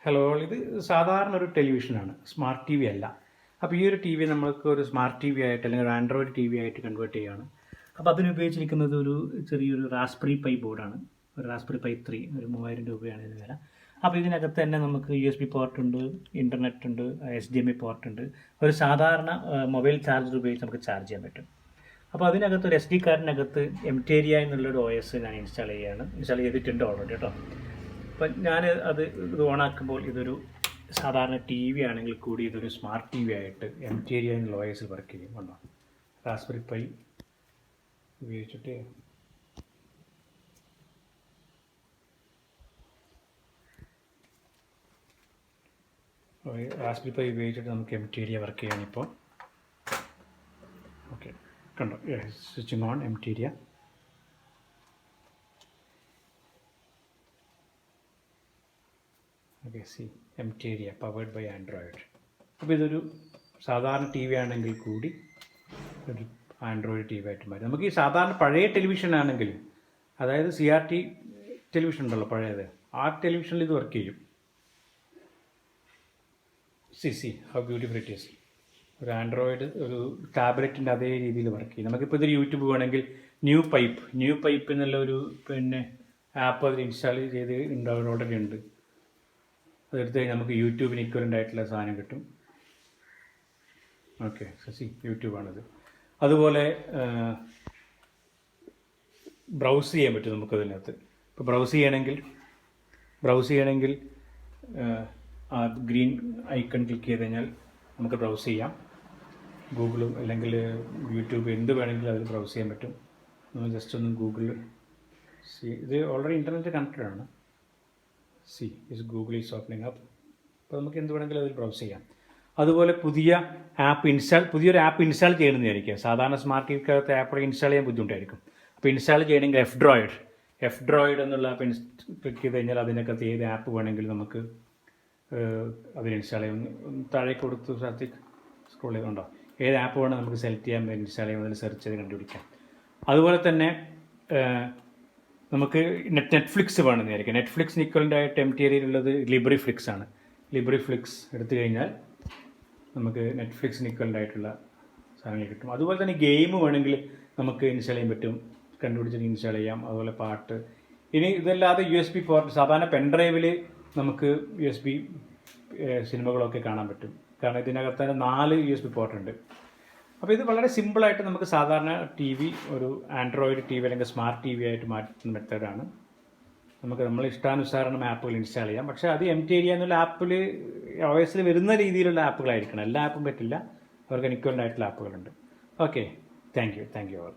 Hello, ഇത് സാധാരണ ഒരു ടെലിവിഷനാണ്, സ്മാർട്ട് ടി വി അല്ല. അപ്പോൾ ഈ ഒരു ടി വി നമ്മൾക്ക് ഒരു സ്മാർട്ട് ടി വി ആയിട്ട് അല്ലെങ്കിൽ ഒരു ആൻഡ്രോയിഡ് ടി വി ആയിട്ട് കൺവേർട്ട് ചെയ്യുകയാണ്. അപ്പോൾ അതിന് ഉപയോഗിച്ചിരിക്കുന്നത് ഒരു ചെറിയൊരു റാസ്ബെറി പൈ ബോർഡാണ്. ഒരു റാസ്ബെറി പൈ 3, ഒരു 3000 രൂപയാണ് ഇതിന് വില. അപ്പോൾ ഇതിനകത്ത് തന്നെ നമുക്ക് USB പോർട്ട് ഉണ്ട്, ഇൻ്റർനെറ്റ് ഉണ്ട്, HDMI പോർട്ട് ഉണ്ട്. ഒരു സാധാരണ മൊബൈൽ ചാർജർ ഉപയോഗിച്ച് നമുക്ക് ചാർജ് ചെയ്യാൻ പറ്റും. അപ്പോൾ അതിനകത്ത് ഒരു SD കാർഡിനകത്ത് എംറ്റേരിയ എന്നുള്ളൊരു OS ഞാൻ ഇൻസ്റ്റാൾ ചെയ്തിട്ടുണ്ട് ഓൾറെഡി കേട്ടോ. അപ്പം ഞാൻ ഇത് ഓണാക്കുമ്പോൾ ഇതൊരു സാധാരണ ടി വി ആണെങ്കിൽ കൂടി ഇതൊരു സ്മാർട്ട് ടി വി ആയിട്ട് എംറ്റേരിയ എന്നുള്ള OS വർക്ക് ചെയ്യും. കണ്ടോ, റാസ്ബെറി പൈ ഉപയോഗിച്ചിട്ട് നമുക്ക് എംറ്റേരിയ വർക്ക് ചെയ്യാനിപ്പോൾ. ഓക്കെ, കണ്ടോ, switching on Emteria. Okay, Emteria powered by Android. അപ്പോൾ ഇതൊരു സാധാരണ ടി വി ആണെങ്കിൽ കൂടി ഒരു ആൻഡ്രോയിഡ് ടി വി ആയിട്ട് മാറി. നമുക്ക് ഈ സാധാരണ പഴയ ടെലിവിഷൻ ആണെങ്കിൽ, അതായത് CRT ടെലിവിഷൻ ഉണ്ടല്ലോ പഴയത്, ആ ടെലിവിഷനിൽ ഇത് വർക്ക് ചെയ്യും. How beautiful it is. ഒരു ആൻഡ്രോയിഡ് ഒരു ടാബ്ലറ്റിൻ്റെ അതേ രീതിയിൽ വർക്ക് ചെയ്യും. നമുക്കിപ്പോൾ ഇതൊരു യൂട്യൂബ് വേണമെങ്കിൽ ന്യൂ പൈപ്പ് എന്നുള്ള ഒരു ആപ്പ് അതിൽ ഇൻസ്റ്റാൾ ചെയ്ത് ഓൾറെഡി ഉണ്ട്. അതെടുത്ത് കഴിഞ്ഞാൽ നമുക്ക് യൂട്യൂബിന് ഇക്വലൻ്റ് ആയിട്ടുള്ള സാധനം കിട്ടും. ഓക്കെ, യൂട്യൂബാണിത്. അതുപോലെ ബ്രൗസ് ചെയ്യാൻ പറ്റും നമുക്കതിനകത്ത്. ഇപ്പോൾ ബ്രൗസ് ചെയ്യണമെങ്കിൽ ആ ഗ്രീൻ ഐക്കൺ ക്ലിക്ക് ചെയ്ത് കഴിഞ്ഞാൽ നമുക്ക് ബ്രൗസ് ചെയ്യാം. ഗൂഗിളും അല്ലെങ്കിൽ യൂട്യൂബ് എന്ത് വേണമെങ്കിലും അതിൽ ബ്രൗസ് ചെയ്യാൻ പറ്റും. നമ്മൾ ജസ്റ്റ് ഒന്ന് ഗൂഗിളിൽ ഇത് ഓൾറെഡി ഇൻ്റർനെറ്റ് കണക്റ്റഡ് ആണ്. Google is opening up. അപ്പോൾ നമുക്ക് എന്ത് വേണമെങ്കിലും അതിൽ ബ്രൗസ് ചെയ്യാം. അതുപോലെ പുതിയൊരു ആപ്പ് ഇൻസ്റ്റാൾ ചെയ്യണമെന്നായിരിക്കും. സാധാരണ സ്മാർട്ട് ടി വിക്കകത്ത് ആപ്പ് ഇൻസ്റ്റാൾ ചെയ്യാൻ ബുദ്ധിമുട്ടായിരിക്കും. അപ്പോൾ ഇൻസ്റ്റാൾ ചെയ്യണമെങ്കിൽ എഫ് എന്നുള്ള ആപ്പ് ക്ലിക്ക് ചെയ്ത് കഴിഞ്ഞാൽ അതിനകത്ത് ഏത് ആപ്പ് വേണമെങ്കിലും നമുക്ക് അതിൽ ഇൻസ്റ്റാൾ ചെയ്യാം. താഴേക്ക് കൊടുത്ത് സ്ഥലത്തേക്ക് സ്ക്രോൾ ചെയ്തുകൊണ്ടോ ഏത് ആപ്പ് വേണം നമുക്ക് സെലക്ട് ചെയ്യാൻ ഇൻസ്റ്റാൾ ചെയ്യാൻ, അതിൽ സെർച്ച് ചെയ്ത് കണ്ടുപിടിക്കാം. അതുപോലെ തന്നെ നമുക്ക് നെറ്റ്ഫ്ലിക്സ് വേണമെന്നായിരിക്കും. നെറ്റ്ഫ്ലിക്സിന് ഇക്വലൻ്റ് ആയിട്ട് എംറ്റേരിയയിലുള്ളത് ലിബ്രിഫ്ലിക്സ് ആണ്. ലിബ്രിഫ്ലിക്സ് എടുത്തു കഴിഞ്ഞാൽ നമുക്ക് നെറ്റ്ഫ്ലിക്സിന് ഇക്വലൻ്റ് ആയിട്ടുള്ള സാധനങ്ങൾ കിട്ടും. അതുപോലെ തന്നെ ഗെയിം വേണമെങ്കിൽ നമുക്ക് ഇൻസ്റ്റാൾ ചെയ്യാൻ പറ്റും, കണ്ടുപിടിച്ചിട്ട് ഇൻസ്റ്റാൾ ചെയ്യാം. അതുപോലെ പാട്ട്. ഇനി ഇതല്ലാതെ USB പോർട്ട്, സാധാരണ പെൻഡ്രൈവിൽ നമുക്ക് USB സിനിമകളൊക്കെ കാണാൻ പറ്റും. കാരണം ഇതിനകത്ത് തന്നെ 4 USB പോർട്ടുണ്ട്. അപ്പോൾ ഇത് വളരെ സിമ്പിളായിട്ട് നമുക്ക് സാധാരണ ടി വി ഒരു ആൻഡ്രോയിഡ് ടി വി അല്ലെങ്കിൽ സ്മാർട്ട് ടി വി ആയിട്ട് മാറ്റുന്ന മെത്തേഡാണ്. നമ്മൾ ഇഷ്ടാനുസാരണം ആപ്പുകൾ ഇൻസ്റ്റാൾ ചെയ്യാം. പക്ഷേ അത് എംറ്റേരിയ എന്നുള്ള ആപ്പിൽ OS വരുന്ന രീതിയിലുള്ള ആപ്പുകളായിരിക്കണം. എല്ലാ ആപ്പും പറ്റില്ല, അവർക്ക് ഇക്വലൻ്റ് ആയിട്ടുള്ള ആപ്പുകളുണ്ട്. Okay, thank you all.